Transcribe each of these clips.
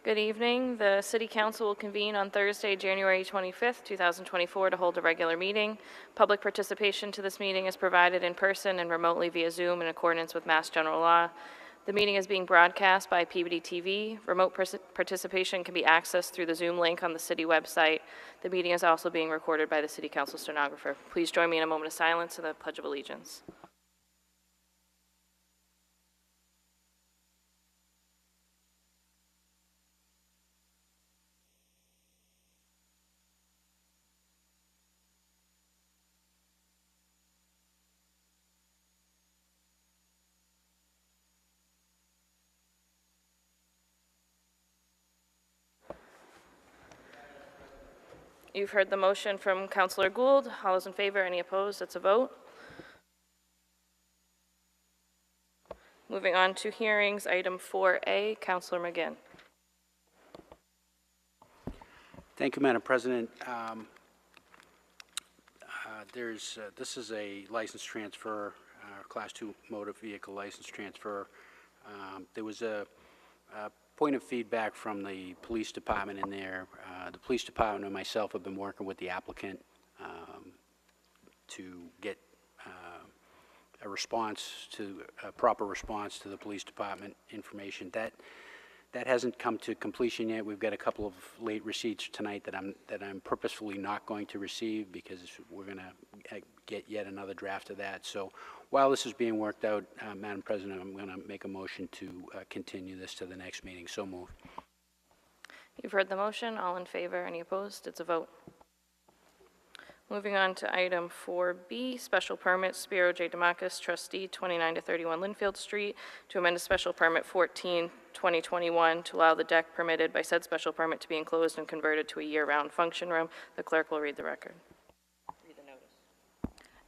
Good evening. The City Council will convene on Thursday, January 25th, 2024, to hold a regular meeting. Public participation to this meeting is provided in person and remotely via Zoom in accordance with Mass General Law. The meeting is being broadcast by Peabody TV. Remote participation can be accessed through the Zoom link on the city website. The meeting is also being recorded by the City Council stenographer. Please join me in a moment of silence and the Pledge of Allegiance. You've heard the motion from Councillor Gould. All those in favor? Any opposed? It's a vote. Moving on to hearings, item 4A, Councillor McGinn. Thank you, Madam President. This is a license transfer, Class 2 motor vehicle license transfer. There was a point of feedback from the police department in there. The police department and myself have been working with the applicant to get a proper response to the police department information. That hasn't come to completion yet. We've got a couple of late receipts tonight that I'm purposefully not going to receive because we're going to get yet another draft of that. So while this is being worked out, Madam President, I'm going to make a motion to continue this to the next meeting. So moved. You've heard the motion. All in favor? Any opposed? It's a vote. Moving on to item 4B, special permit, Spiro J. Demarcus, trustee, 29 to 31 Linfield Street, to amend a special permit 14/2021 to allow the deck permitted by said special permit to be enclosed and converted to a year-round function room. The clerk will read the record.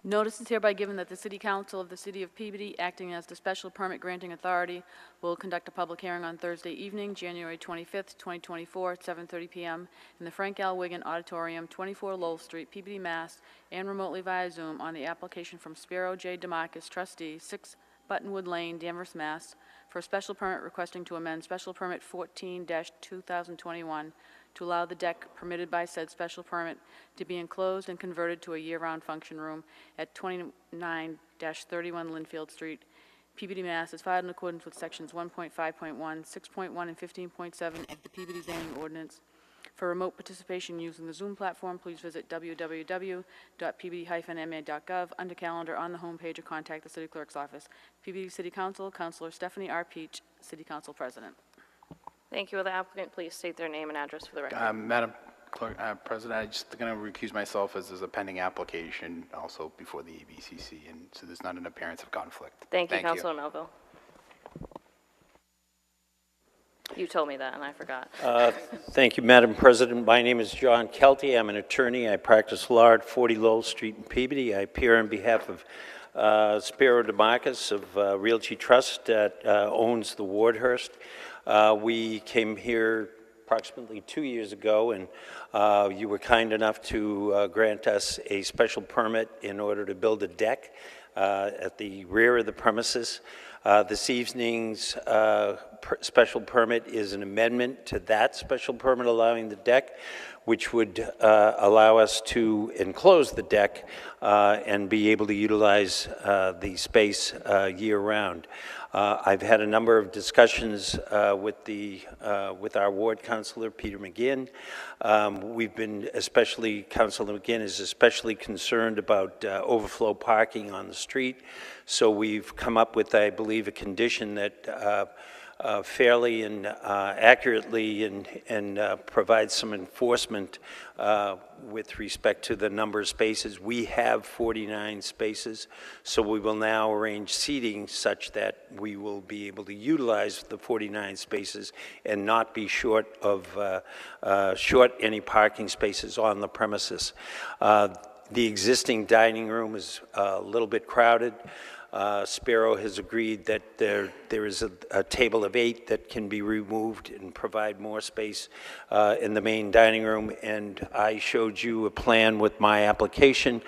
Notice is hereby given that the City Council of the City of Peabody, acting as the special permit granting authority, will conduct a public hearing on Thursday evening, January 25th, 2024, at 7:30 p.m. in the Frank L. Wigan Auditorium, 24 Lowell Street, Peabody, Mass., and remotely via Zoom on the application from Spiro J. Demarcus, trustee, 6 Buttonwood Lane, Danvers, Mass., for a special permit requesting to amend special permit 14-2021 to allow the deck permitted by said special permit to be enclosed and converted to a year-round function room at 29-31 Linfield Street, Peabody, Mass. Is filed in accordance with sections 1.5.1, 6.1, and 15.7 of the Peabody zoning ordinance. For remote participation using the Zoom platform, please visit www.peabody-ma.gov under calendar on the homepage or contact the City Clerk's office. Peabody City Council, Councilor Stephanie R. Peach, City Council President. Thank you. Will the applicant please state their name and address for the record? Madam Clerk, President, I'm just going to recuse myself as there's a pending application also before the ABCC, and so there's not an appearance of conflict. Thank you, Councilor Melville. You told me that, and I forgot. Thank you, Madam President. My name is John Kelty. I'm an attorney. I practice law at 40 Lowell Street in Peabody. I appear on behalf of Spiro Demarcus of Realty Trust that owns the Wardhurst. We came here approximately 2 years ago, and you were kind enough to grant us a special permit in order to build a deck at the rear of the premises. This evening's special permit is an amendment to that special permit allowing the deck, which would allow us to enclose the deck and be able to utilize the space year-round. I've had a number of discussions with our ward councilor, Peter McGinn. We've been Councilor McGinn is especially concerned about overflow parking on the street. So we've come up with, I believe, a condition that fairly and accurately and provides some enforcement with respect to the number of spaces. We have 49 spaces, so we will now arrange seating such that we will be able to utilize the 49 spaces and not be short any parking spaces on the premises. The existing dining room is a little bit crowded. Spiro has agreed that there is a table of 8 that can be removed and provide more space in the main dining room, and I showed you a plan with my application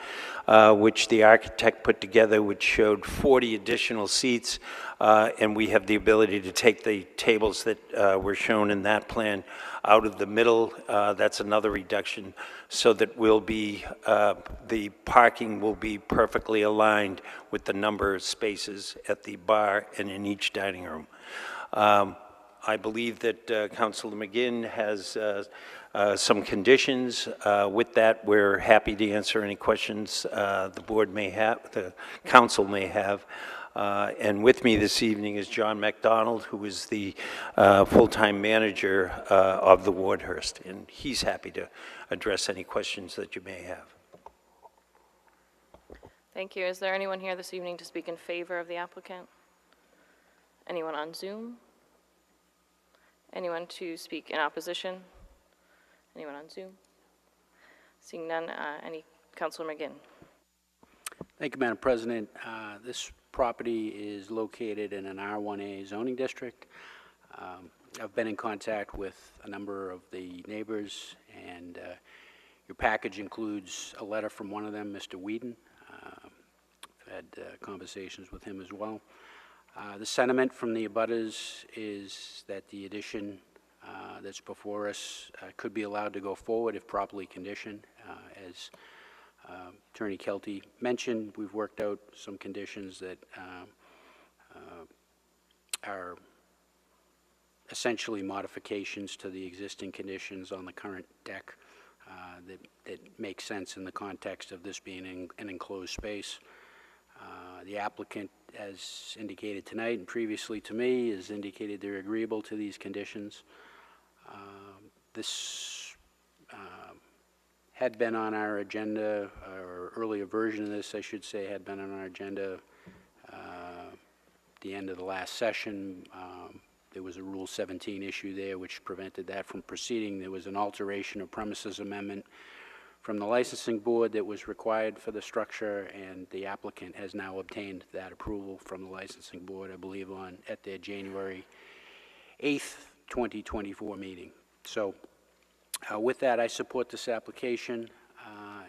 which the architect put together, which showed 40 additional seats, and we have the ability to take the tables that were shown in that plan out of the middle. That's another reduction, so that the parking will be perfectly aligned with the number of spaces at the bar and in each dining room. I believe that Councilor McGinn has some conditions. With that, we're happy to answer any questions the board may have, the council may have. And with me this evening is John McDonald, who is the full-time manager of the Wardhurst, and he's happy to address any questions that you may have. Thank you. Is there anyone here this evening to speak in favor of the applicant? Anyone on Zoom? Anyone to speak in opposition? Anyone on Zoom? Seeing none, Councilor McGinn. Thank you, Madam President. This property is located in an R1A zoning district. I've been in contact with a number of the neighbors, and your package includes a letter from one of them, Mr. Whedon. I've had conversations with him as well. The sentiment from the abutters is that the addition that's before us could be allowed to go forward if properly conditioned. As Attorney Kelty mentioned, we've worked out some conditions that are essentially modifications to the existing conditions on the current deck that make sense in the context of this being an enclosed space. The applicant, as indicated tonight and previously to me, has indicated they're agreeable to these conditions. This had been on our agenda, or earlier version of this, I should say, had been on our agenda the end of the last session. There was a Rule 17 issue there which prevented that from proceeding. There was an alteration of premises amendment from the licensing board that was required for the structure, and the applicant has now obtained that approval from the licensing board, I believe, at their January 8th, 2024 meeting. So with that, I support this application,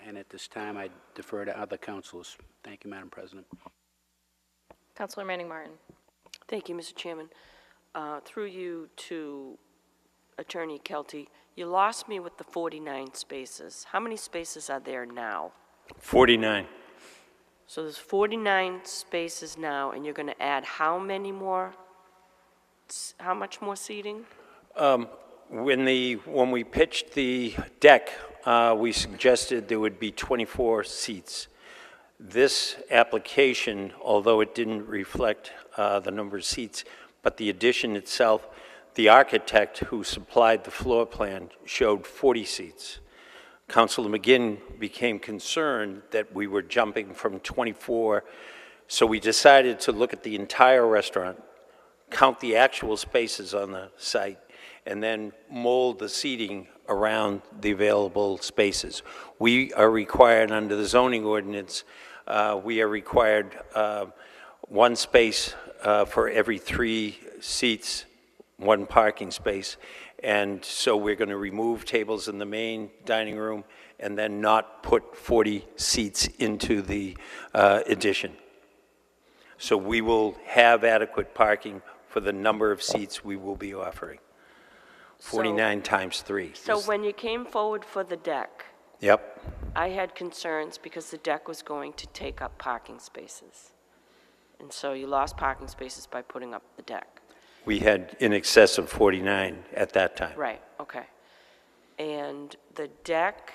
and at this time, I defer to other councilors. Thank you, Madam President. Councilor Manning Martin. Thank you, Mr. Chairman. Through you to Attorney Kelty, you lost me with the 49 spaces. How many spaces are there now? 49. So there's 49 spaces now, and you're going to add how many more? How much more seating? When we pitched the deck, we suggested there would be 24 seats. This application, although it didn't reflect the number of seats, but the addition itself, the architect who supplied the floor plan showed 40 seats. Councilor McGinn became concerned that we were jumping from 24, so we decided to look at the entire restaurant, count the actual spaces on the site, and then mold the seating around the available spaces. We are required under the zoning ordinance, we are required one space for every 3 seats, 1 parking space, and so we're going to remove tables in the main dining room and then not put 40 seats into the addition. So we will have adequate parking for the number of seats we will be offering. 49 times 3. So when you came forward for the deck, Yep. I had concerns because the deck was going to take up parking spaces. And so you lost parking spaces by putting up the deck. We had in excess of 49 at that time. Right, okay. And the deck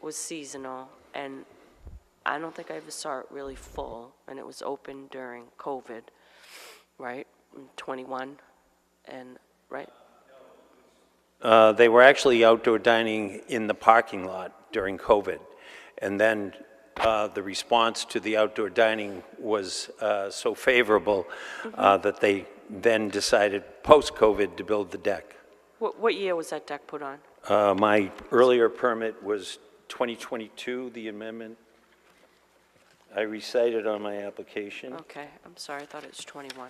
was seasonal, and I don't think I ever saw it really full, and it was open during COVID, right? In 21, and, right? They were actually outdoor dining in the parking lot during COVID. And then the response to the outdoor dining was so favorable that they then decided post-COVID to build the deck. What year was that deck put on? My earlier permit was 2022, the amendment. I recited on my application. Okay, I'm sorry, I thought it was 21.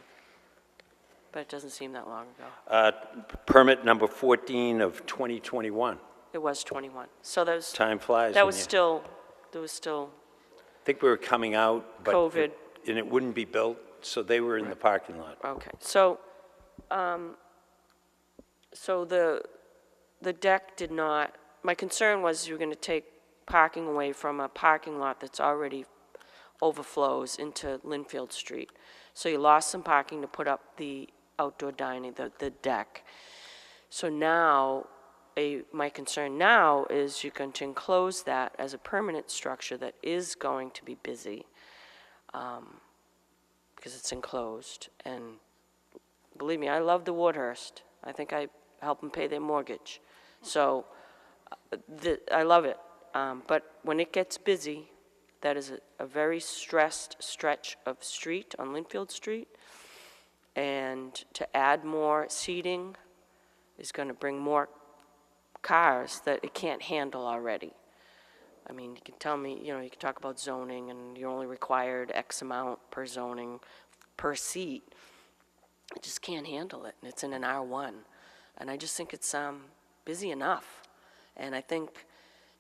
But it doesn't seem that long ago. Permit number 14 of 2021. It was 21. So those, Time flies. that when was you- still, there was still think we were coming out, but... COVID. And it wouldn't be built, so they were in the parking lot. Okay, so, so the deck did not, my concern was you were going to take parking away from a parking lot that's already overflows into Linfield Street. So you lost some parking to put up the outdoor dining, the deck. So now, my concern now is you're going to enclose that as a permanent structure that is going to be busy, because it's enclosed. And believe me, I love the Woodhurst. I think I help them pay their mortgage. So I love it. But when it gets busy, that is a very stressed stretch of street on Linfield Street. And to add more seating is going to bring more cars that it can't handle already. I mean, you can tell me, you know, you can talk about zoning and you're only required X amount per zoning, per seat. I just can't handle it, and it's in an R1. And I just think it's busy enough. And I think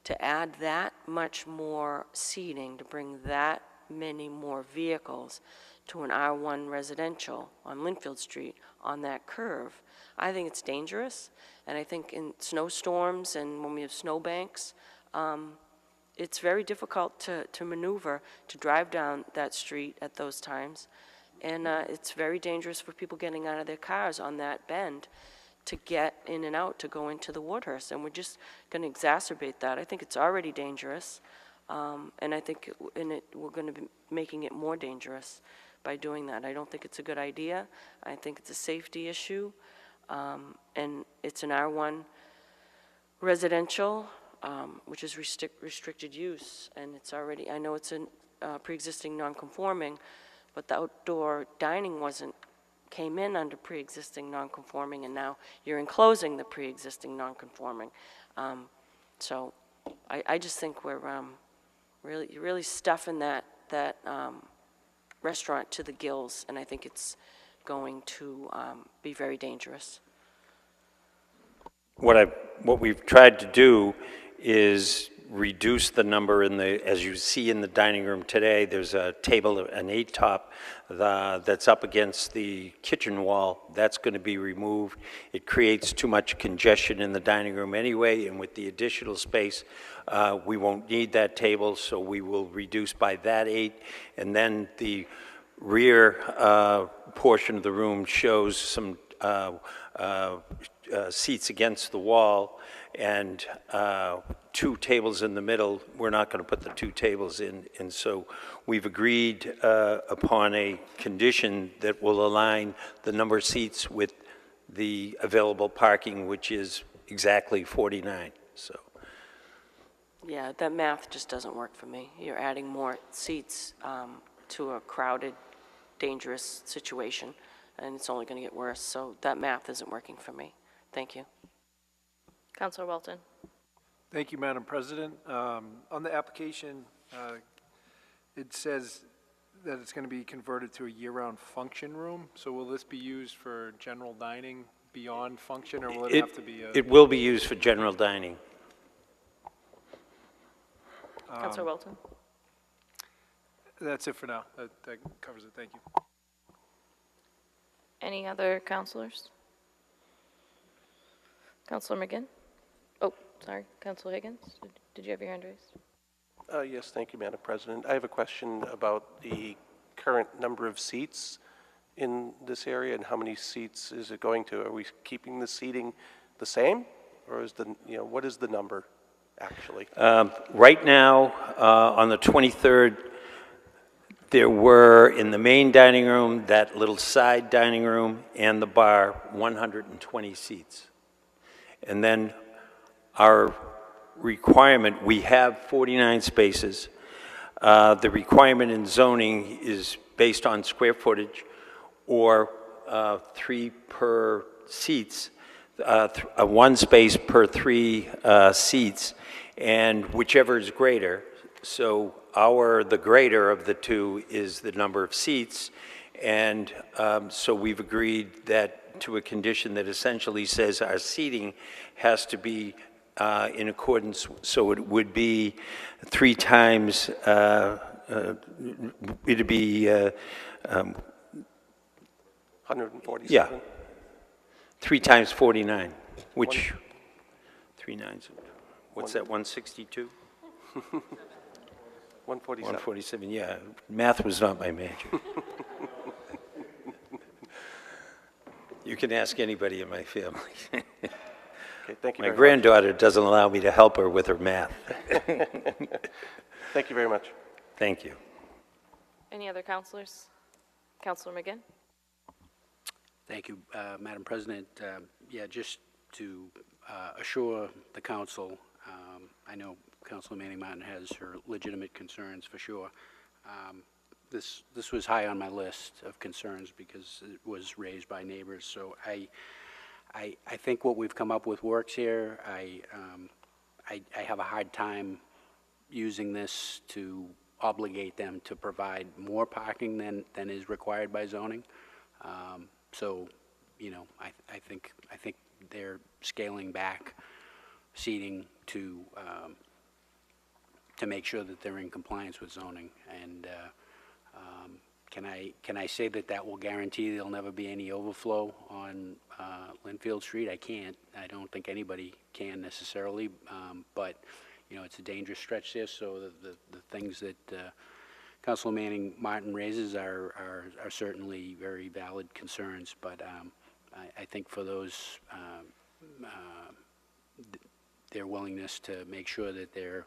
to add that much more seating, to bring that many more vehicles to an R1 residential on Linfield Street on that curve, I think it's dangerous. And I think in snowstorms and when we have snowbanks, it's very difficult to maneuver, to drive down that street at those times. And it's very dangerous for people getting out of their cars on that bend to get in and out, to go into the Woodhurst. And we're just going to exacerbate that. I think it's already dangerous. And I think we're going to be making it more dangerous by doing that. I don't think it's a good idea. I think it's a safety issue. And it's an R1 residential, which is restricted use. And it's already, I know it's a pre-existing non-conforming, but the outdoor dining came in under pre-existing non-conforming, and now you're enclosing the pre-existing non-conforming. So I just think we're really stuffing that restaurant to the gills, and I think it's going to be very dangerous. What we've tried to do is reduce the number as you see in the dining room today, there's a table, an 8-top, that's up against the kitchen wall. That's going to be removed. It creates too much congestion in the dining room anyway, and with the additional space, we won't need that table, so we will reduce by that 8. And then the rear portion of the room shows some seats against the wall, and 2 tables in the middle. We're not going to put the 2 tables in, and so we've agreed upon a condition that will align the number of seats with the available parking, which is exactly 49. So. Yeah, that math just doesn't work for me. You're adding more seats to a crowded, dangerous situation, and it's only going to get worse. So that math isn't working for me. Thank you. Councilor Walton. Thank you, Madam President. On the application, it says that it's going to be converted to a year-round function room. So will this be used for general dining beyond function, or will it have to be a... It will be used for general dining. Councilor Walton. That's it for now. That covers it. Thank you. Any other councilors? Councilor McGinn? Oh, sorry, Councilor Higgins, did you have your hand raised? Yes, thank you, Madam President. I have a question about the current number of seats in this area and how many seats is it going to? Are we keeping the seating the same, or is what is the number actually? Right now, on the 23rd, there were in the main dining room, that little side dining room, and the bar, 120 seats. And then our requirement, we have 49 spaces. The requirement in zoning is based on square footage or 3 per seats, 1 space per 3 seats, and whichever is greater. So the greater of the 2 is the number of seats, and so we've agreed that to a condition that essentially says our seating has to be in accordance, so it would be 3 times It'd be, 147? yeah, 3 times 49, which, 3 nines, what's that, 162? 147. 147, yeah. Math was not my major. You can ask anybody in my family. Okay, thank you My very much. granddaughter doesn't allow me to help her with her math. Thank you very much. Thank you. Any other counselors? Counselor McGinn? Thank you, Madam President. Yeah, just to assure the council, I know Councilor Manning Martin has her legitimate concerns for sure. This was high on my list of concerns because it was raised by neighbors. So I think what we've come up with works here. I have a hard time using this to obligate them to provide more parking than is required by zoning. So, you know, I think they're scaling back seating to make sure that they're in compliance with zoning. And can I say that will guarantee there'll never be any overflow on Linfield Street? I can't. I don't think anybody can necessarily. But you know, it's a dangerous stretch there. So the things that Councilor Manning Martin raises are certainly very valid concerns. But I think for those, their willingness to make sure that they're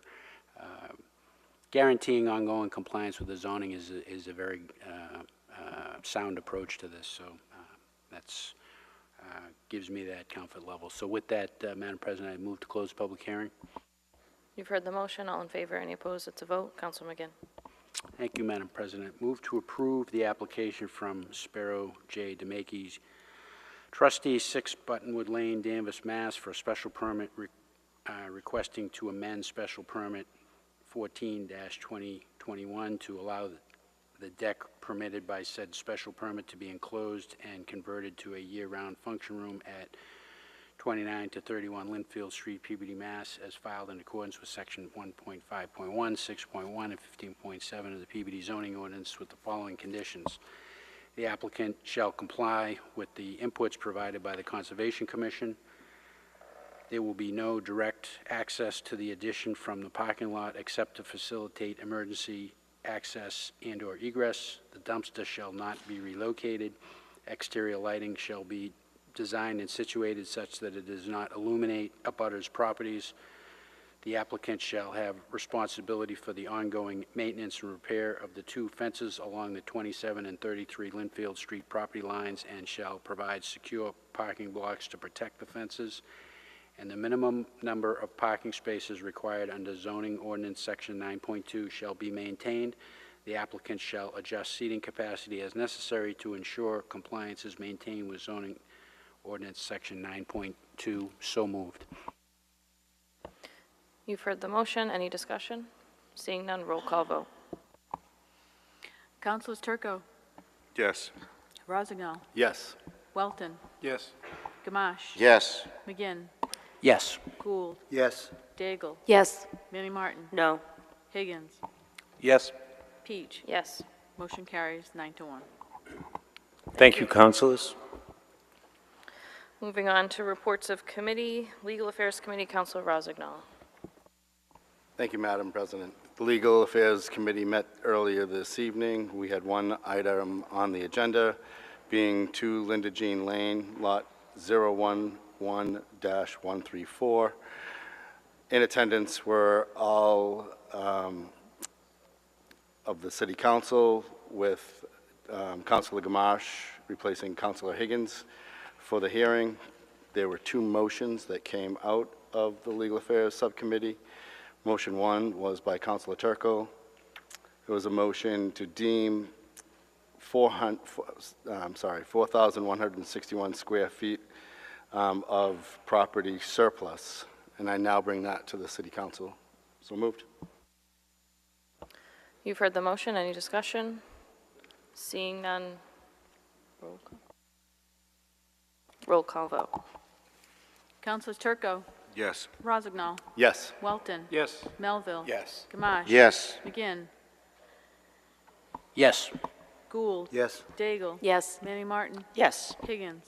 guaranteeing ongoing compliance with the zoning is a very sound approach to this. So that's gives me that comfort level. So with that, Madam President, I move to close the public hearing. You've heard the motion. All in favor? Any opposed? It's a vote. Counselor McGinn? Thank you, Madam President. Move to approve the application from Sparrow J. DeMakey, trustee, 6 Buttonwood Lane, Danvers, Mass. For a special permit requesting to amend special permit 14-2021 to allow the deck permitted by said special permit to be enclosed and converted to a year-round function room at 29 to 31 Linfield Street, Peabody, Mass., as filed in accordance with Section 1.5.1, 6.1, and 15.7 of the Peabody zoning ordinance with the following conditions. The applicant shall comply with the inputs provided by the Conservation Commission. There will be no direct access to the addition from the parking lot except to facilitate emergency access and/or egress. The dumpster shall not be relocated. Exterior lighting shall be designed and situated such that it does not illuminate abutters' properties. The applicant shall have responsibility for the ongoing maintenance and repair of the 2 fences along the 27 and 33 Linfield Street property lines and shall provide secure parking blocks to protect the fences. And the minimum number of parking spaces required under zoning ordinance section 9.2 shall be maintained. The applicant shall adjust seating capacity as necessary to ensure compliance is maintained with zoning ordinance section 9.2. So moved. You've heard the motion. Any discussion? Seeing none, roll call vote. Councilors Turco, Yes. Rossignol, Yes. Welton, Yes. Gamache. Yes. McGinn, Yes. Gould, Yes. Daigle, Yes. Manning Martin, No. Higgins, Yes. Peach. Yes. Motion carries 9-1. Thank you, councilors. Moving on to reports of committee. Legal Affairs Committee, Councilor Rossignol. Thank you, Madam President. The Legal Affairs Committee met earlier this evening. We had one item on the agenda, being 2 Linda Jean Lane, Lot 011-134. In attendance were all of the City Council, with Councilor Gamache replacing Councilor Higgins for the hearing. There were 2 motions that came out of the Legal Affairs Subcommittee. Motion 1 was by Councilor Turco. It was a motion to deem 4,161 square feet of property surplus, and I now bring that to the City Council. So moved. You've heard the motion. Any discussion? Seeing none, roll call. Roll call vote. Councilors Turco, Yes. Rossignol, Yes. Welton, Yes. Melville. Yes. Gamache. Yes. McGinn, Yes. Gould. Yes. Daigle. Yes. Manning Martin. Yes. Higgins.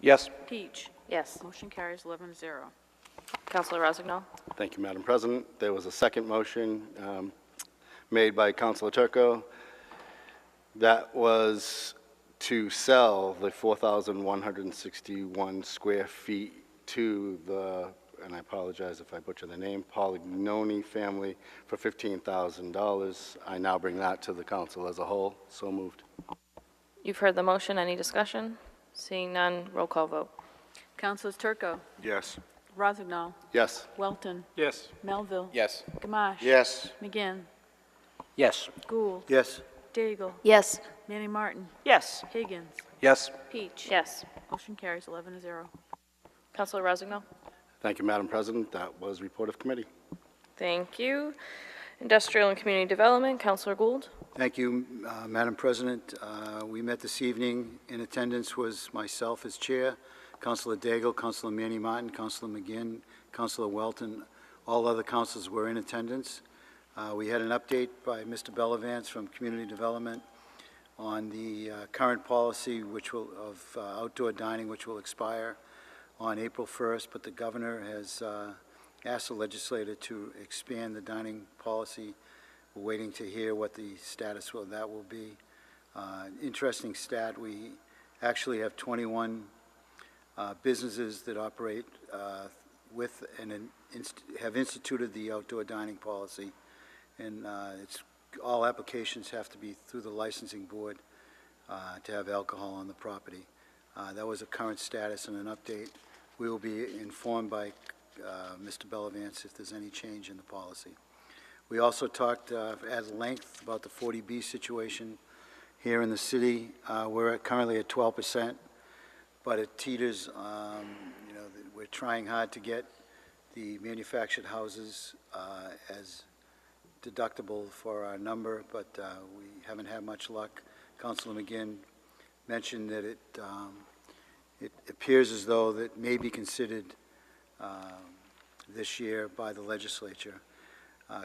Yes. Peach. Yes. Motion carries 11-0. Counselor Rossignol? Thank you, Madam President. There was a second motion made by Councilor Turco. That was to sell the 4,161 square feet to the, and I apologize if I butcher the name, Polignoni family for $15,000. I now bring that to the council as a whole. So moved. You've heard the motion. Any discussion? Seeing none, roll call vote. Councilors Turco. Yes. Rossignol. Yes. Welton. Yes. Melville. Yes. Gamache. Yes. McGinn. Yes. Gould. Yes. Daigle. Yes. Manning Martin. Yes. Higgins. Yes. Peach. Yes. Motion carries 11-0. Counselor Rossignol? Thank you, Madam President. That was report of committee. Thank you. Industrial and Community Development, Counselor Gould? Thank you, Madam President. We met this evening. In attendance was myself as chair, Councilor Daigle, Councilor Manning Martin, Councilor McGinn, Councilor Welton. All other councilors were in attendance. We had an update by Mr. Bellavance from Community Development on the current policy of outdoor dining, which will expire on April 1st, but the governor has asked the legislator to expand the dining policy. We're waiting to hear what the status of that will be. Interesting stat, we actually have 21 businesses that operate with and have instituted the outdoor dining policy, and all applications have to be through the licensing board to have alcohol on the property. That was a current status and an update. We will be informed by Mr. Bellavance if there's any change in the policy. We also talked at length about the 40B situation here in the city. We're currently at 12%, but it teeters. We're trying hard to get the manufactured houses as deductible for our number, but we haven't had much luck. Councilor McGinn mentioned that it appears as though that may be considered this year by the legislature.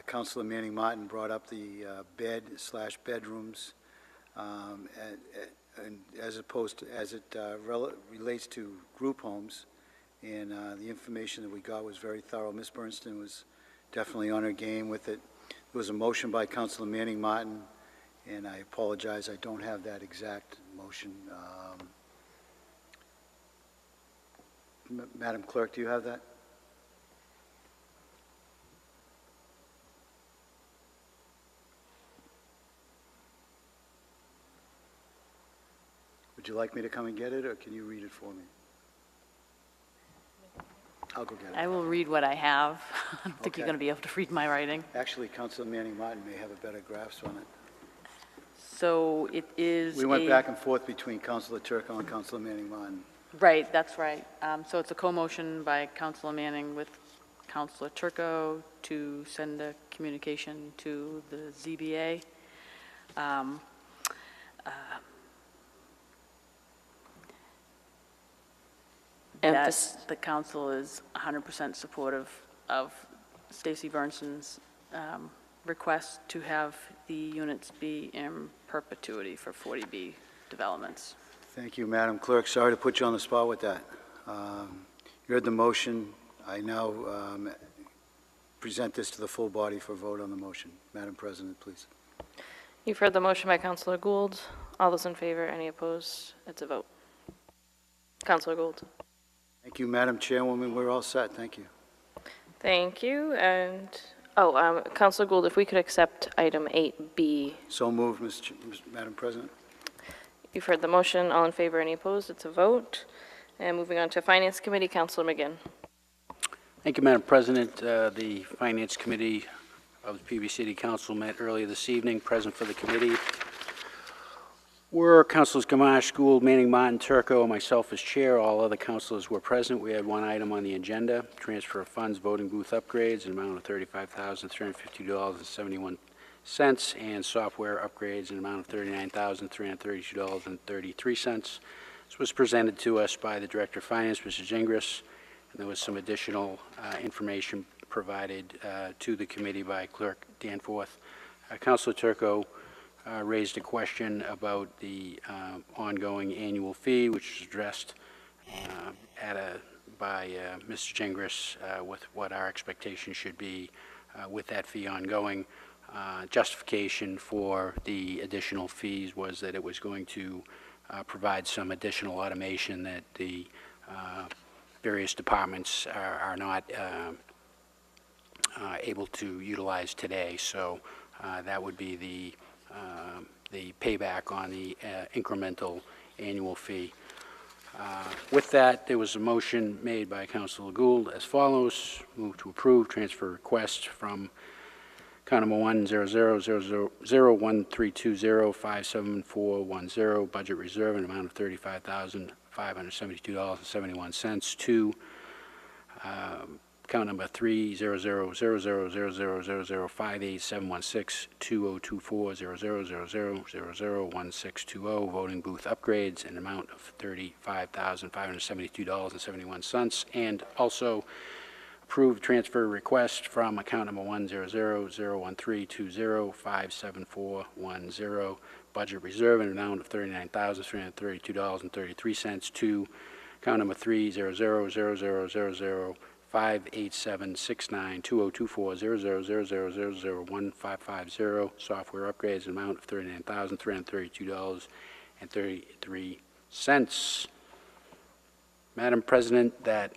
Councilor Manning Martin brought up the bed/bedrooms, and as opposed to, as it relates to group homes, and the information that we got was very thorough. Ms. Bernstein was definitely on her game with it. There was a motion by Councilor Manning Martin, and I apologize, I don't have that exact motion. Madam Clerk, do you have that? Would you like me to come and get it, or can you read it for me? I'll go get it. I will read what I have. I don't think you're Okay. going to be able to read my writing. Actually, Councilor Manning Martin may have a better grasp on it. So it is We went back and forth between Councilor Turco and Councilor Manning Martin. Right, that's right. So it's a co-motion by Councilor Manning with Councilor Turco to send a communication to the ZBA. That the council is 100% supportive of Stacy Bernstein's request to have the units be in perpetuity for 40B developments. Thank you, Madam Clerk. Sorry to put you on the spot with that. You heard the motion. I now present this to the full body for vote on the motion. Madam President, please. You've heard the motion by Counselor Gould. All those in favor, any opposed? It's a vote. Counselor Gould. Thank you, Madam Chairwoman. We're all set. Thank you. Thank you. And, Counselor Gould, if we could accept item 8B. So moved, Madam President. You've heard the motion. All in favor, any opposed? It's a vote. And moving on to Finance Committee, Counselor McGinn. Thank you, Madam President. The Finance Committee of the Peabody City Council met earlier this evening. Present for the committee were Councilors Gamache, Gould, Manning, Martin, Turco, and myself as chair. All other councilors were present. We had one item on the agenda, transfer of funds, voting booth upgrades, an amount of $35,350.71, and software upgrades, an amount of $39,332.33. This was presented to us by the Director of Finance, Mrs. Ingris, and there was some additional information provided to the committee by Clerk Danforth. Councilor Turco raised a question about the ongoing annual fee, which was addressed by Mr. Gingras with what our expectation should be with that fee ongoing. Justification for the additional fees was that it was going to provide some additional automation that the various departments are not able to utilize today. So that would be the payback on the incremental annual fee. With that, there was a motion made by Councilor Gould as follows. Move to approve transfer request from account number 1000132057410, budget reserve, an amount of $35,572.71 to account number 300000005871620240000001620, voting booth upgrades, an amount of $35,572.71, and also approved transfer request from account number 1001320574110, budget reserve, an amount of $39,332.33 to account number 300000005876920240000001550, software upgrades, an amount of $39,332.33. Madam President, that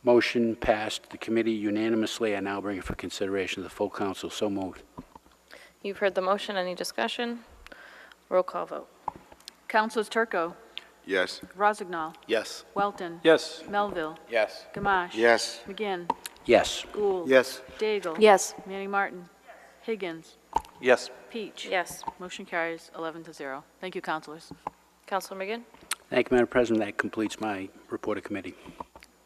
motion passed the committee unanimously. I now bring it for consideration of the full council. So moved. You've heard the motion. Any discussion? Roll call vote. Councilors Turco, Yes. Rozignol, Yes. Welton, Yes. Melville, Yes. Gamache. Yes. McGinn, Yes. Gould. Yes. Daigle. Yes. Manning Martin. Higgins. Yes. Peach. Yes. Motion carries 11-0. Thank you, councilors. Councilor McGinn? Thank you, Madam President. That completes my report of committee.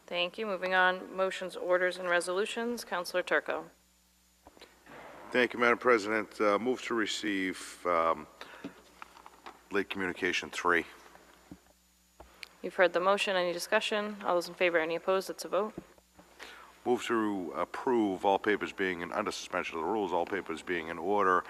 Thank you. Moving on, motions, orders, and resolutions. Councilor Turco. Thank you, Madam President. Move to receive late communication 3. You've heard the motion. Any discussion? All those in favor? Any opposed? It's a vote. Move to approve all papers being under suspension of the rules, all papers being in order.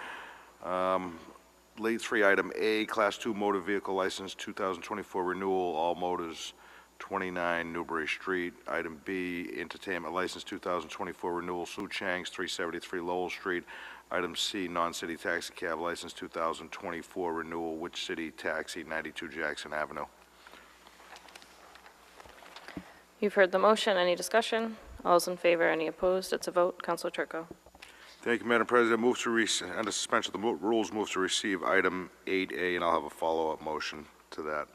Late 3, item A, Class 2 motor vehicle license 2024 renewal, all motors 29 Newbury Street. Item B, entertainment license 2024 renewal, Sue Chang's 373 Lowell Street. Item C, non-city taxi cab license 2024 renewal, Which City Taxi 92 Jackson Avenue. You've heard the motion. Any discussion? All those in favor? Any opposed? It's a vote. Councilor Turco. Thank you, Madam President. Move to, under suspension of the rules, move to receive item 8A, and I'll have a follow-up motion to that.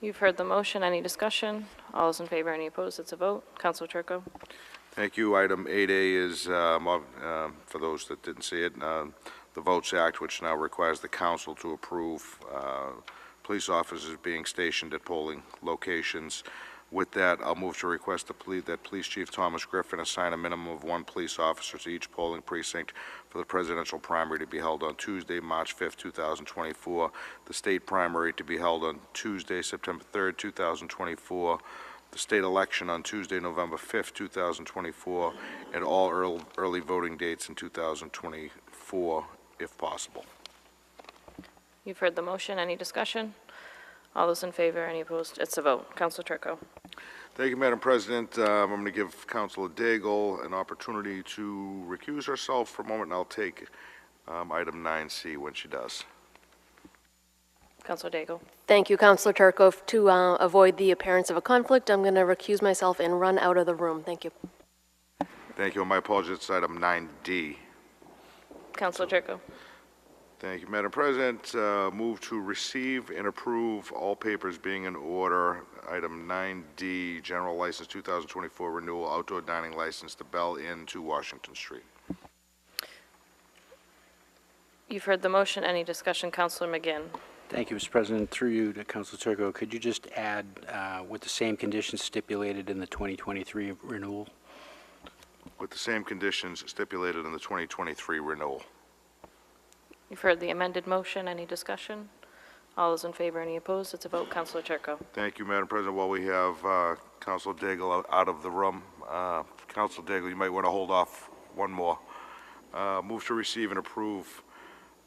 You've heard the motion. Any discussion? All those in favor? Any opposed? It's a vote. Councilor Turco. Thank you. Item 8A is, for those that didn't see it, the Votes Act, which now requires the council to approve police officers being stationed at polling locations. With that, I'll move to request that Police Chief Thomas Griffin assign a minimum of 1 police officer to each polling precinct for the presidential primary to be held on Tuesday, March 5th, 2024, the state primary to be held on Tuesday, September 3rd, 2024, the state election on Tuesday, November 5th, 2024, and all early voting dates in 2024, if possible. You've heard the motion. Any discussion? All those in favor? Any opposed? It's a vote. Councilor Turco. Thank you, Madam President. I'm going to give Councilor Daigle an opportunity to recuse herself for a moment, and I'll take item 9C when she does. Councilor Daigle. Thank you, Councilor Turco. To avoid the appearance of a conflict, I'm going to recuse myself and run out of the room. Thank you. Thank you. My apologies. It's item 9D. Councilor Turco. Thank you, Madam President. Move to receive and approve all papers being in order. Item 9D, General License 2024 Renewal, Outdoor Dining License, the Bell Inn, 2 Washington Street. You've heard the motion. Any discussion? Councilor McGinn. Thank you, Mr. President. Through you to Councilor Turco, could you just add with the same conditions stipulated in the 2023 renewal? With the same conditions stipulated in the 2023 renewal. You've heard the amended motion. Any discussion? All those in favor? Any opposed? It's a vote. Councilor Turco. Thank you, Madam President. While we have Councilor Daigle out of the room, Councilor Daigle, you might want to hold off one more. Move to receive and approve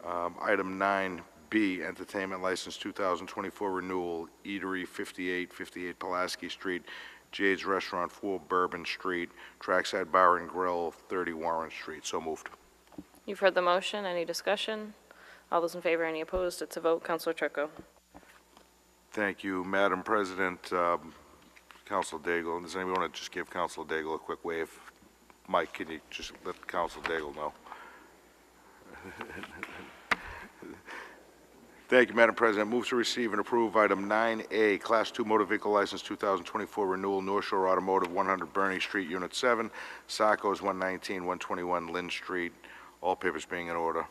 Item 9B, entertainment license 2024 renewal, Eatery 5858 Pulaski Street, Jade's Restaurant 4 Bourbon Street, Trackside Bar and Grill 30 Warren Street. So moved. You've heard the motion. Any discussion? All those in favor, any opposed? It's a vote. Counselor Turco. Thank you, Madam President. Council Daigle, does anyone want to just give Council Daigle a quick wave? Mike, can you just let Council Daigle know? Thank you, Madam President. Move to receive and approve item 9A, Class 2 Motor Vehicle License 2024 Renewal, North Shore Automotive, 100 Bernie Street, Unit 7, Sacco's 119, 121 Lynn Street. All papers being in order.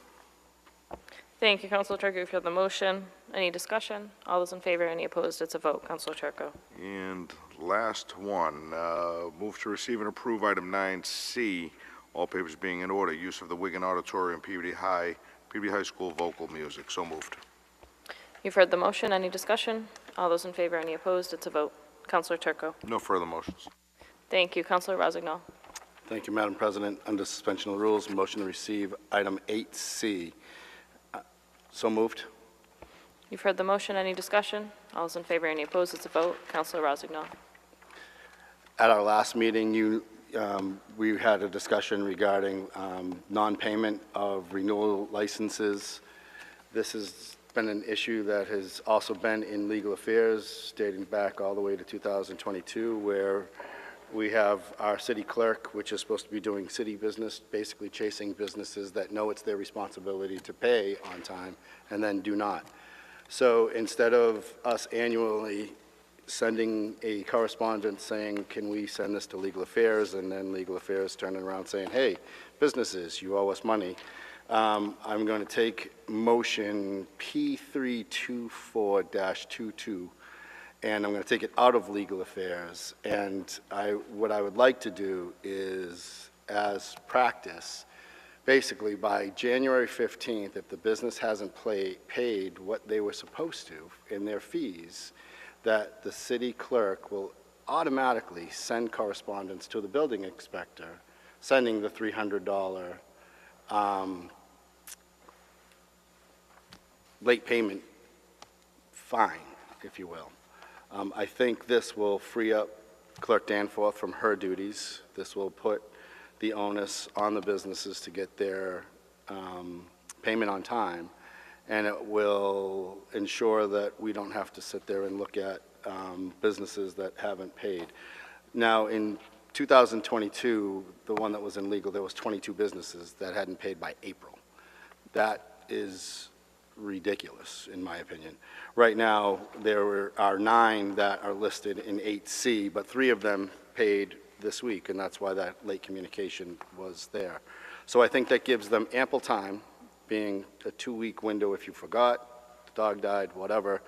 Thank you, Counselor Turco. You've heard the motion. Any discussion? All those in favor, any opposed? It's a vote. Counselor Turco. And last one, move to receive and approve item 9C, all papers being in order, use of the Wigan Auditorium, Peabody High School vocal music. So moved. You've heard the motion. Any discussion? All those in favor, any opposed? It's a vote. Counselor Turco. No further motions. Thank you, Counselor Rossignol. Thank you, Madam President. Under suspension of the rules, motion to receive item 8C. So moved. You've heard the motion. Any discussion? All those in favor, any opposed? It's a vote. Counselor Rossignol. At our last meeting, we had a discussion regarding non-payment of renewal licenses. This has been an issue that has also been in legal affairs dating back all the way to 2022, where we have our city clerk, which is supposed to be doing city business, basically chasing businesses that know it's their responsibility to pay on time and then do not. So instead of us annually sending a correspondence saying, can we send this to legal affairs, and then legal affairs turning around saying, hey, businesses, you owe us money, I'm going to take motion P324-22, and I'm going to take it out of legal affairs. And what I would like to do is, as practice, basically by January 15th, if the business hasn't paid what they were supposed to in their fees, that the city clerk will automatically send correspondence to the building inspector, sending the $300 late payment fine, if you will. I think this will free up Clerk Danforth from her duties. This will put the onus on the businesses to get their payment on time, and it will ensure that we don't have to sit there and look at businesses that haven't paid. Now, in 2022, the one that was in legal, there was 22 businesses that hadn't paid by April. That is ridiculous, in my opinion. Right now, there are 9 that are listed in 8C, but 3 of them paid this week, and that's why that late communication was there. So I think that gives them ample time, being a 2-week window if you forgot, the dog died, whatever,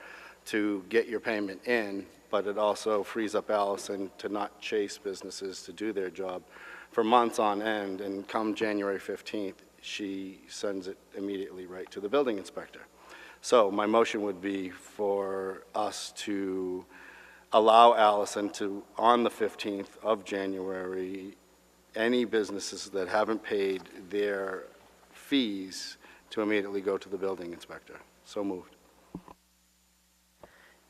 to get your payment in, but it also frees up Allison to not chase businesses to do their job for months on end, and come January 15th, she sends it immediately right to the building inspector. So my motion would be for us to allow Allison to, on the 15th of January, any businesses that haven't paid their fees to immediately go to the building inspector. So moved.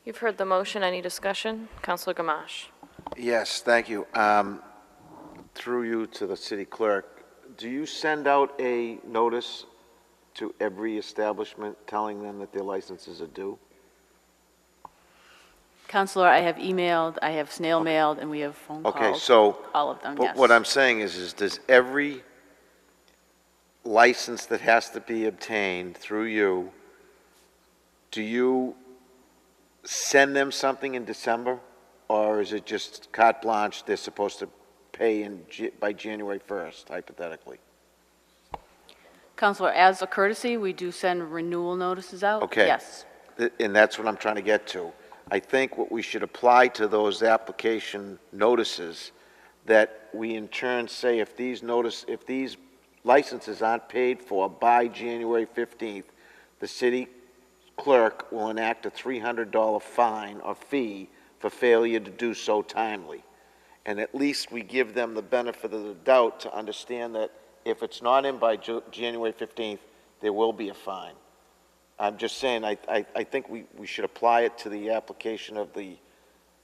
You've heard the motion. Any discussion? Counselor Gamache. Yes, thank you. Through you to the city clerk, do you send out a notice to every establishment telling them that their licenses are due? Counselor, I have emailed, I have snail mailed, and we have phone calls. Okay, so. All of them, but yes. what I'm saying is does every license that has to be obtained through you, do you send them something in December? Or is it just carte blanche, they're supposed to pay by January 1st, hypothetically? Counselor, as a courtesy, we do send renewal notices out. Okay. Yes. And that's what I'm trying to get to. I think what we should apply to those application notices, that we in turn say if these licenses aren't paid for by January 15th, the city clerk will enact a $300 fine or fee for failure to do so timely. And at least we give them the benefit of the doubt to understand that if it's not in by January 15th, there will be a fine. I'm just saying, I think we should apply it to the application of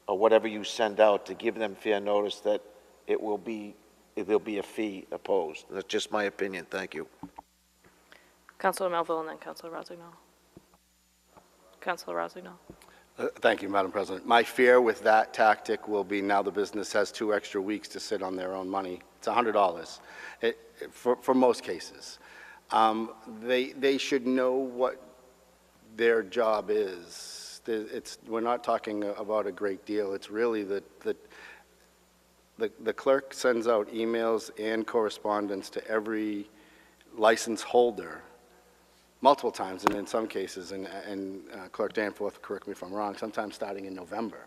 or whatever you send out, to give them fair notice that there'll be a fee opposed. That's just my opinion. Thank you. Councilor Melville and then Councilor Rossignol. Councilor Rossignol. Thank you, Madam President. My fear with that tactic will be now the business has 2 extra weeks to sit on their own money. It's $100 for most cases. They should know what their job is. We're not talking about a great deal. It's really the clerk sends out emails and correspondence to every license holder multiple times, and in some cases, and Clerk Danforth, correct me if I'm wrong, sometimes starting in November.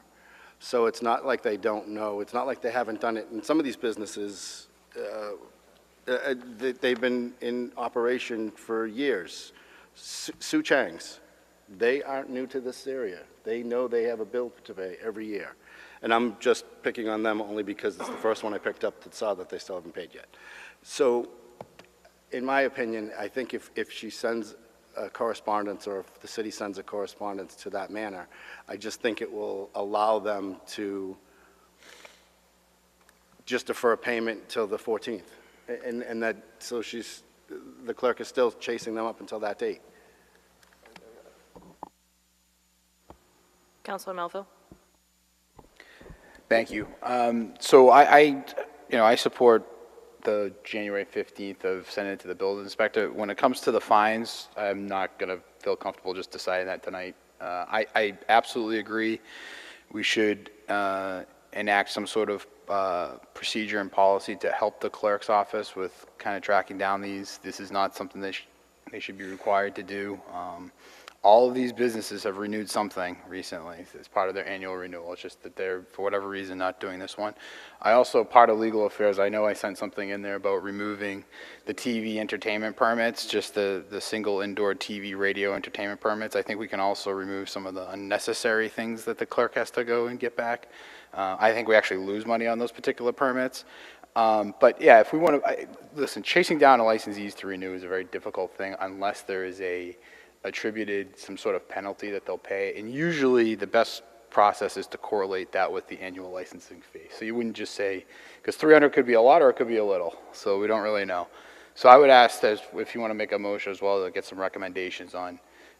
So it's not like they don't know. It's not like they haven't done it. And some of these businesses, they've been in operation for years. Sue Chang's, they aren't new to this area. They know they have a bill to pay every year. And I'm just picking on them only because it's the first one I picked up that saw that they still haven't paid yet. So in my opinion, I think if she sends a correspondence, or if the city sends a correspondence to that manner, I just think it will allow them to just defer payment till the 14th. And that, so the clerk is still chasing them up until that date. Councilor Melville. Thank you. So I support the January 15th of sending it to the building inspector. When it comes to the fines, I'm not going to feel comfortable just deciding that tonight. I absolutely agree. We should enact some sort of procedure and policy to help the clerk's office with kind of tracking down these. This is not something that they should be required to do. All of these businesses have renewed something recently as part of their annual renewal. It's just that they're, for whatever reason, not doing this one. I also, part of legal affairs, I know I sent something in there about removing the TV entertainment permits, just the single indoor TV radio entertainment permits. I think we can also remove some of the unnecessary things that the clerk has to go and get back. I think we actually lose money on those particular permits. But yeah, if we want to, listen, chasing down a licensees to renew is a very difficult thing unless there is attributed some sort of penalty that they'll pay. And usually the best process is to correlate that with the annual licensing fee. So you wouldn't just say, because 300 could be a lot or it could be a little. So we don't really know. So I would ask if you want to make a motion as well to get some recommendations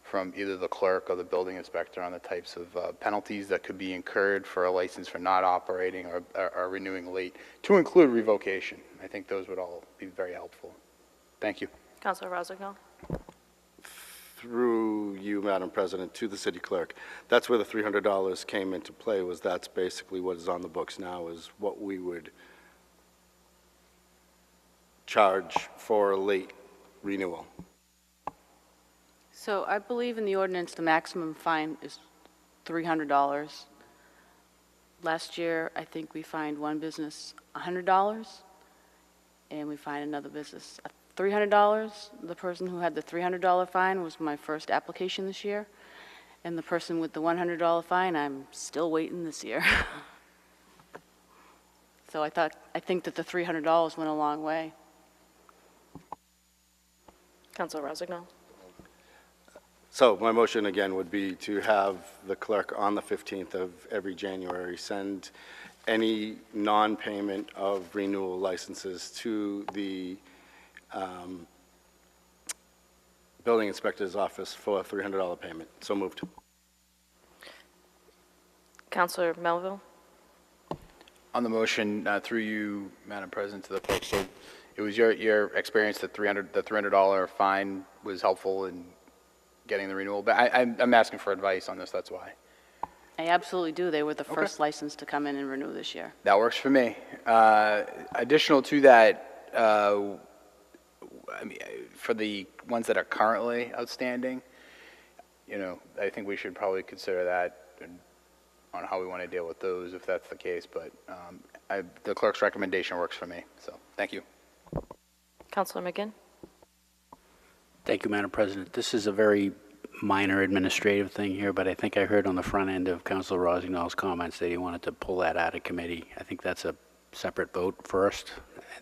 from either the clerk or the building inspector on the types of penalties that could be incurred for a license for not operating or renewing late, to include revocation. I think those would all be very helpful. Thank you. Councilor Rossignol. Through you, Madam President, to the city clerk, that's where the $300 came into play. That's basically what is on the books now, is what we would charge for a late renewal. So I believe in the ordinance, the maximum fine is $300. Last year, I think we fined one business $100, and we fined another business $300. The person who had the $300 fine was my first application this year, and the person with the $100 fine, I'm still waiting this year. So I think that the $300 went a long way. Councilor Rossignol. So my motion again would be to have the clerk on the 15th of every January send any non-payment of renewal licenses to the building inspector's office for a $300 payment. So moved. Councilor Melville. On the motion, through you, Madam President, to the clerk, so it was your experience that the $300 fine was helpful in getting the renewal, but I'm asking for advice on this, that's why. I absolutely do. They were the first license to come in and renew this year. That works for me. Additional to that, I mean, for the ones that are currently outstanding, I think we should probably consider that on how we want to deal with those, if that's the case. But the clerk's recommendation works for me. So thank you. Councilor McGinn. Thank you, Madam President. This is a very minor administrative thing here, but I think I heard on the front end of Councilor Rossignol's comments that he wanted to pull that out of committee. I think that's a separate vote first,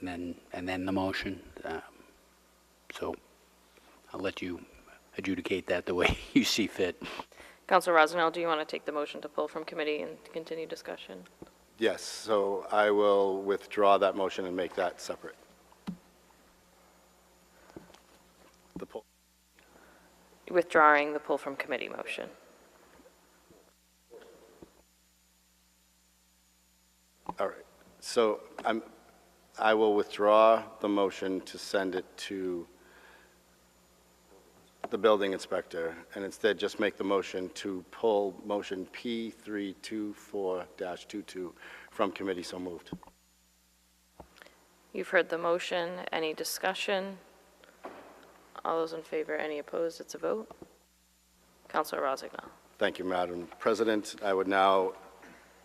and then the motion. So I'll let you adjudicate that the way you see fit. Counselor Rosendahl, do you want to take the motion to pull from committee and continue discussion? Yes, so I will withdraw that motion and make that separate. The poll. Withdrawing the pull from committee motion. All right, so I will withdraw the motion to send it to the building inspector, and instead just make the motion to pull motion P324-22 from committee. So moved. You've heard the motion. Any discussion? All those in favor, any opposed? It's a vote. Counselor Rosendahl. Thank you, Madam President. I would now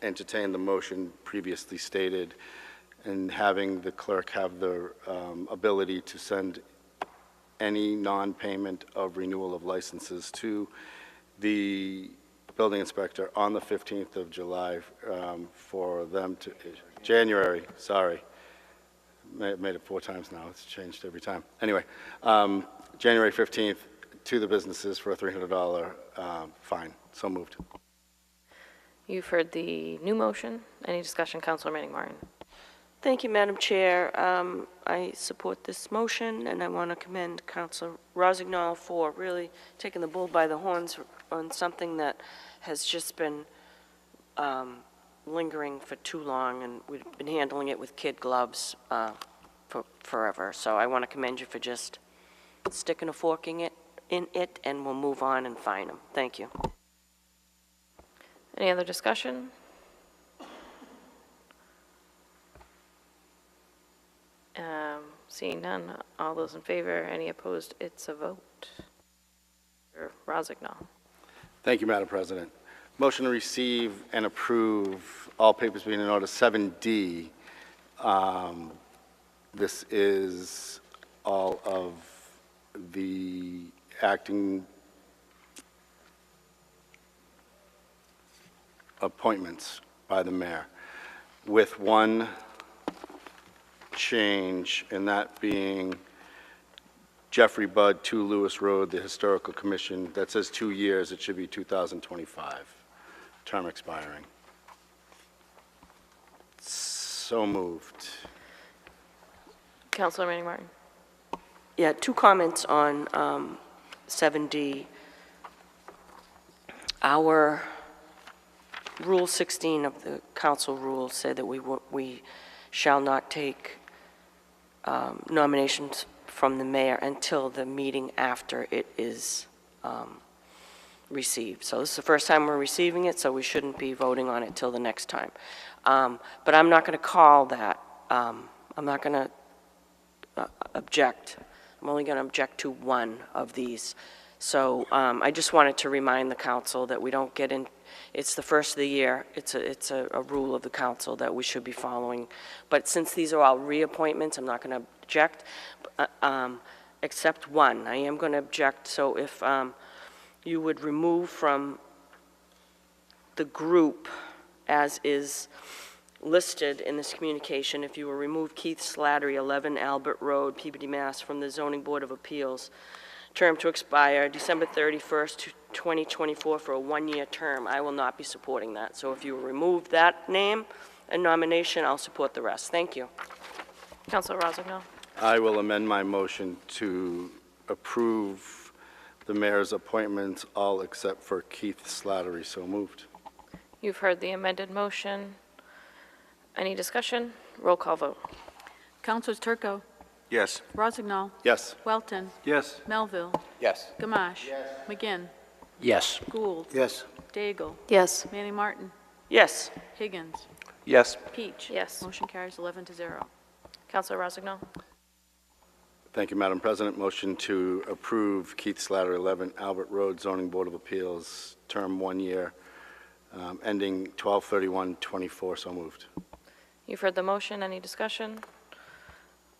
entertain the motion previously stated and having the clerk have the ability to send any non-payment of renewal of licenses to the building inspector on the 15th of July for them to, January, sorry. Made it 4 times now. It's changed every time. Anyway, January 15th to the businesses for a $300 fine. So moved. You've heard the new motion. Any discussion? Counselor Manning Martin. Thank you, Madam Chair. I support this motion, and I want to commend Councilor Rossignol for really taking the bull by the horns on something that has just been lingering for too long, and we've been handling it with kid gloves for forever. So I want to commend you for just sticking a fork in it, and we'll move on and fine them. Thank you. Any other discussion? Seeing none, all those in favor, any opposed, it's a vote. Rossignol. Thank you, Madam President. Motion to receive and approve all papers being in order 7D. This is all of the acting appointments by the mayor, with one change, and that being Jeffrey Budd, 2 Lewis Road, the Historical Commission. That says 2 years. It should be 2025, term expiring. So moved. Counselor Manning Martin. Yeah, 2 comments on 7D. Our Rule 16 of the council rules said that we shall not take nominations from the mayor until the meeting after it is received. So this is the first time we're receiving it, so we shouldn't be voting on it till the next time. But I'm not going to call that. I'm not going to object. I'm only going to object to one of these. So I just wanted to remind the council that we don't get in. It's the first of the year. It's a rule of the council that we should be following. But since these are all reappointments, I'm not going to object, except one. I am going to object. So if you would remove from the group, as is listed in this communication, if you will remove Keith Slattery, 11 Albert Road, Peabody, Mass., from the Zoning Board of Appeals, term to expire December 31st, 2024 for a 1-year term, I will not be supporting that. So if you remove that name and nomination, I'll support the rest. Thank you. Counselor Rossignol. I will amend my motion to approve the mayor's appointments, all except for Keith Slattery. So moved. You've heard the amended motion. Any discussion? Roll call vote. Councilors Turco, Yes. Rossignol, Yes. Welton, Yes. Melville, Yes. Gamache, McGinn, Yes. Gould, Yes. Daigle, Yes. Manning Martin, Yes. Higgins, Yes. Peach. Yes. Motion carries 11-0. Counselor Rossignol. Thank you, Madam President. Motion to approve Keith Slattery, 11 Albert Road, Zoning Board of Appeals, term 1 year, ending 12/31/24. So moved. You've heard the motion. Any discussion?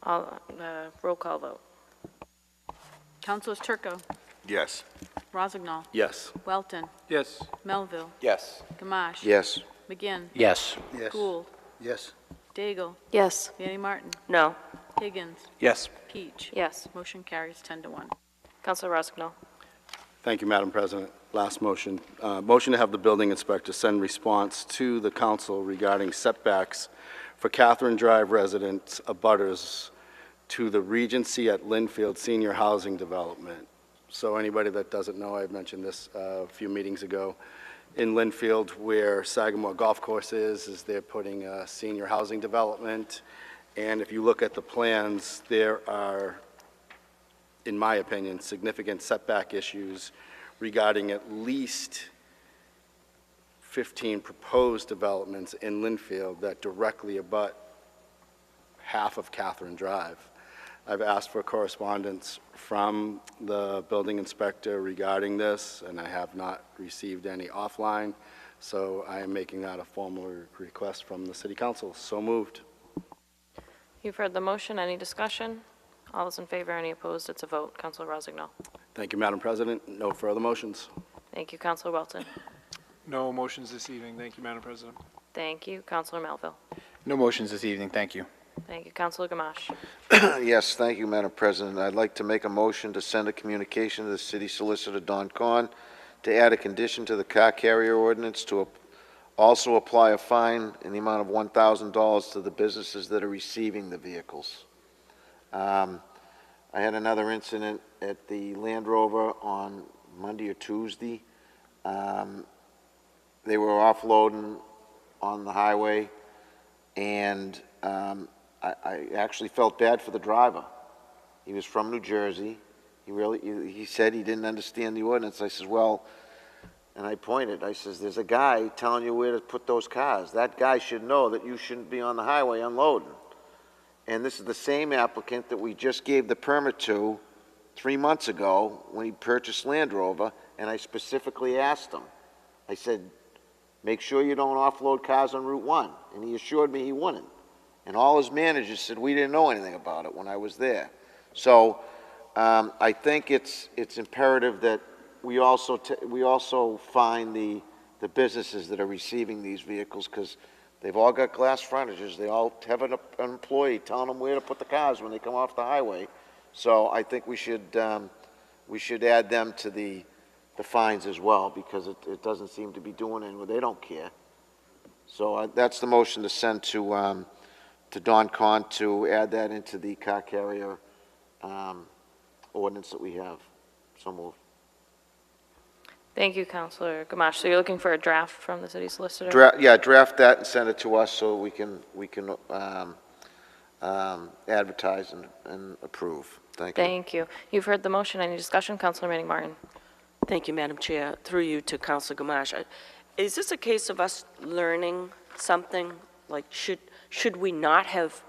Roll call vote. Councilors Turco, Yes. Rossignol, Yes. Welton, Yes. Melville, Yes. Gamache. Yes. McGinn, Yes. Yes. Gould, Yes. Daigle, Yes. Manning Martin, No. Higgins, Yes. Peach. Yes. Motion carries 10-1. Counselor Rossignol. Thank you, Madam President. Last motion. Motion to have the building inspector send response to the council regarding setbacks for Catherine Drive residents abutters to the Regency at Linfield Senior Housing Development. So anybody that doesn't know, I mentioned this a few meetings ago. In Linfield, where Sagamore Golf Course is they're putting a senior housing development. And if you look at the plans, there are, in my opinion, significant setback issues regarding at least 15 proposed developments in Linfield that directly abut half of Catherine Drive. I've asked for correspondence from the building inspector regarding this, and I have not received any offline, so I am making that a formal request from the City Council. So moved. You've heard the motion. Any discussion? All those in favor, any opposed? It's a vote. Counselor Rossignol. Thank you, Madam President. No further motions. Thank you, Counselor Welton. No motions this evening. Thank you, Madam President. Thank you, Counselor Melville. No motions this evening, thank you. Thank you, Counselor Gamache. Yes, thank you, Madam President. I'd like to make a motion to send a communication to the City Solicitor, Don Kahn, to add a condition to the car carrier ordinance to also apply a fine in the amount of $1,000 to the businesses that are receiving the vehicles. I had another incident at the Land Rover on Monday or Tuesday. They were offloading on the highway, and I actually felt bad for the driver. He was from New Jersey. He said he didn't understand the ordinance. I says, well, and I pointed, I says, there's a guy telling you where to put those cars. That guy should know that you shouldn't be on the highway unloading. And this is the same applicant that we just gave the permit to 3 months ago when he purchased Land Rover, and I specifically asked him. I said, make sure you don't offload cars on Route 1. And he assured me he wouldn't. And all his managers said, we didn't know anything about it when I was there. So I think it's imperative that we also find the businesses that are receiving these vehicles, because they've all got glass frontages. They all have an employee telling them where to put the cars when they come off the highway. So I think we should add them to the fines as well, because it doesn't seem to be doing anything. They don't care. So that's the motion to send to Don Kahn to add that into the car carrier ordinance that we have. So moved. Thank you, Counselor Gamache. So you're looking for a draft from the city solicitor? Draft that and send it to us so we can advertise and approve. Thank you. Thank you. You've heard the motion. Any discussion? Counselor Manning Martin. Thank you, Madam Chair. Through you to Councilor Gamache. Is this a case of us learning something? Like, should we not have,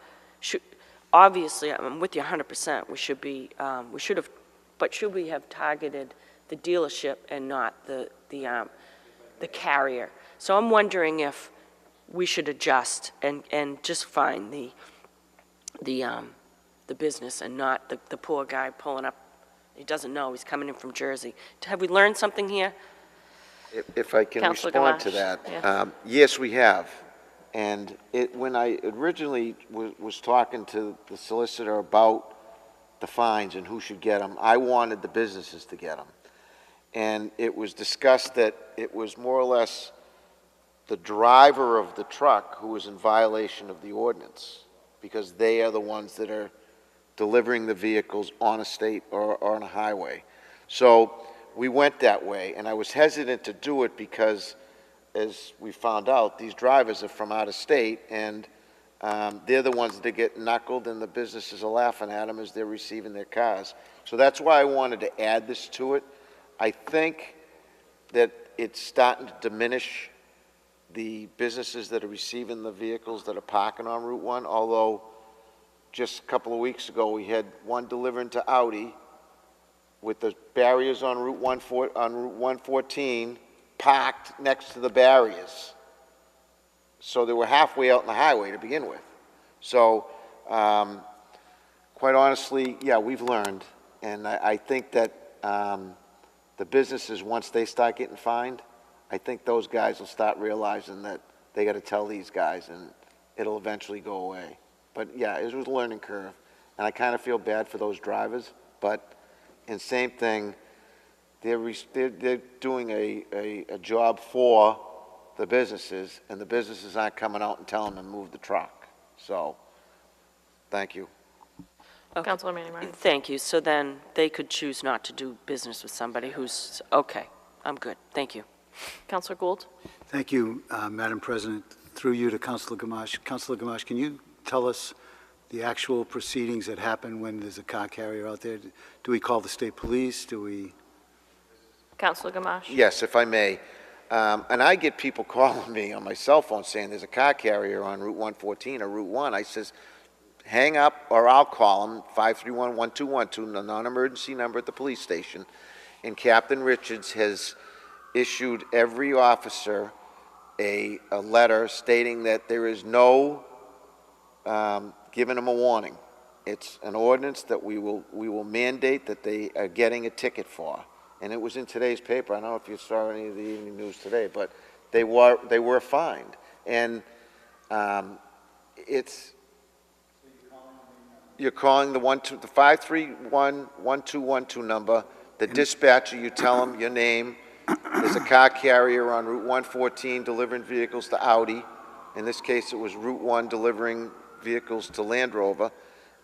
obviously, I'm with you 100%, we should have, but should we have targeted the dealership and not the carrier? So I'm wondering if we should adjust and just find the business and not the poor guy pulling up. He doesn't know, he's coming in from Jersey. Have we learned something here? If I can Councilor respond to Gamache, that. yeah. Yes, we have. And when I originally was talking to the solicitor about the fines and who should get them, I wanted the businesses to get them. And it was discussed that it was more or less the driver of the truck who was in violation of the ordinance, because they are the ones that are delivering the vehicles on a state or on a highway. So we went that way, and I was hesitant to do it because, as we found out, these drivers are from out of state, and they're the ones that get knuckled, and the businesses are laughing at them as they're receiving their cars. So that's why I wanted to add this to it. I think that it's starting to diminish the businesses that are receiving the vehicles that are parking on Route 1, although just a couple of weeks ago we had one delivering to Audi with the barriers on Route 114 parked next to the barriers. So they were halfway out on the highway to begin with. So quite honestly, yeah, we've learned, and I think that the businesses, once they start getting fined, I think those guys will start realizing that they got to tell these guys, and it'll eventually go away. But yeah, it was a learning curve, and I kind of feel bad for those drivers, but And same thing, they're doing a job for the businesses, and the businesses aren't coming out and telling them to move the truck. So, thank you. Okay. Councilor Manning Martin. Thank you. So then they could choose not to do business with somebody who's, okay, I'm good. Thank you. Councilor Gould. Thank you, Madam President. Through you to Councilor Gamache. Councilor Gamache, can you tell us the actual proceedings that happen when there's a car carrier out there? Do we call the state police? Do we? Councilor Gamache. Yes, if I may. And I get people calling me on my cell phone saying there's a car carrier on Route 114 or Route 1. I says, hang up or I'll call them, 531-1212, the non-emergency number at the police station. And Captain Richards has issued every officer a letter stating that there is no giving them a warning. It's an ordinance that we will mandate that they are getting a ticket for. And it was in today's paper. I don't know if you saw any of the evening news today, but they were fined. And you're calling the 531-1212 number. The dispatcher, you tell them your name. There's a car carrier on Route 114 delivering vehicles to Audi. In this case, it was Route 1 delivering vehicles to Land Rover.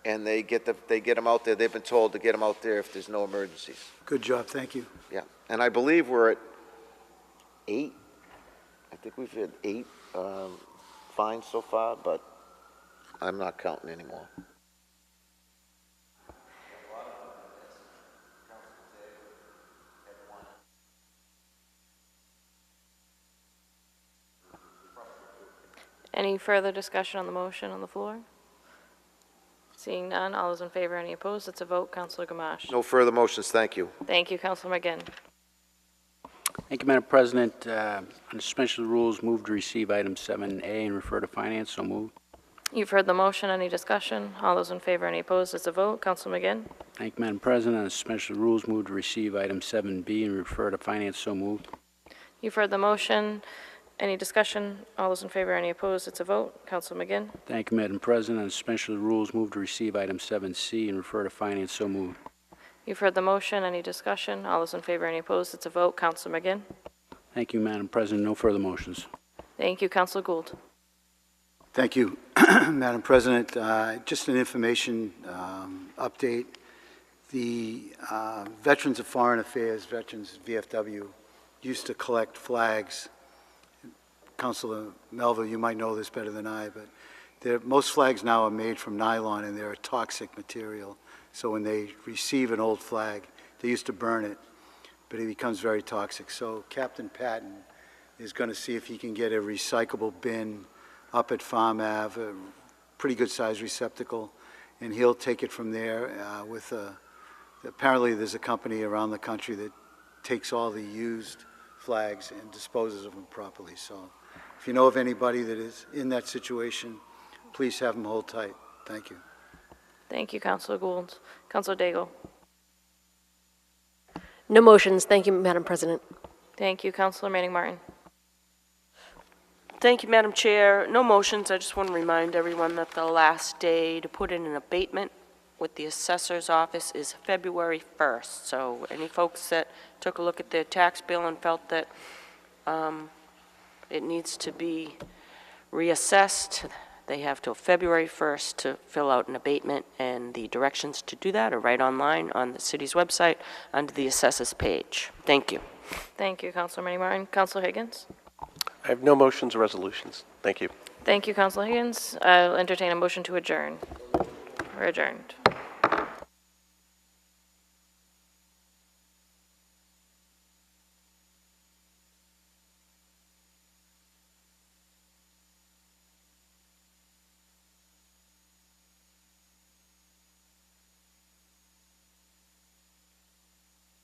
And they get them out there. They've been told to get them out there if there's no emergencies. Good job, thank you. Yeah, and I believe we're at 8. I think we've had 8 fines so far, but I'm not counting anymore. Any further discussion on the motion on the floor? Seeing none, all those in favor, any opposed? It's a vote. Councilor Gamache. No further motions, thank you. Thank you, Councilor McGinn. Thank you, Madam President. On suspension of the rules, move to receive item 7A and refer to finance. So moved. You've heard the motion. Any discussion? All those in favor, any opposed? It's a vote. Councilor McGinn. Thank you, Madam President. On suspension of the rules, move to receive item 7B and refer to finance. So moved. You've heard the motion. Any discussion? All those in favor, any opposed? It's a vote. Councilor McGinn. Thank you, Madam President. On suspension of the rules, move to receive item 7C and refer to finance. So moved. You've heard the motion. Any discussion? All those in favor, any opposed? It's a vote. Councilor McGinn. Thank you, Madam President. No further motions. Thank you, Councilor Gould. Thank you, Madam President. Just an information update. The Veterans of Foreign Affairs, Veterans VFW, used to collect flags. Councilor Melville, you might know this better than I, but most flags now are made from nylon, and they're a toxic material. So when they receive an old flag, they used to burn it, but it becomes very toxic. So Captain Patton is going to see if he can get a recyclable bin up at Farm Ave, a pretty good size receptacle, and he'll take it from there apparently there's a company around the country that takes all the used flags and disposes of them properly. So if you know of anybody that is in that situation, please have them hold tight. Thank you. Thank you, Councilor Gould. Councilor Daigle. No motions. Thank you, Madam President. Thank you, Councilor Manning Martin. Thank you, Madam Chair. No motions. I just want to remind everyone that the last day to put in an abatement with the assessor's office is February 1st. So any folks that took a look at their tax bill and felt that it needs to be reassessed, they have till February 1st to fill out an abatement, and the directions to do that are right online on the city's website under the assessor's page. Thank you. Thank you, Councilor Manning Martin. Councilor Higgins. I have no motions or resolutions. Thank you. Thank you, Councilor Higgins. I'll entertain a motion to adjourn. We're adjourned.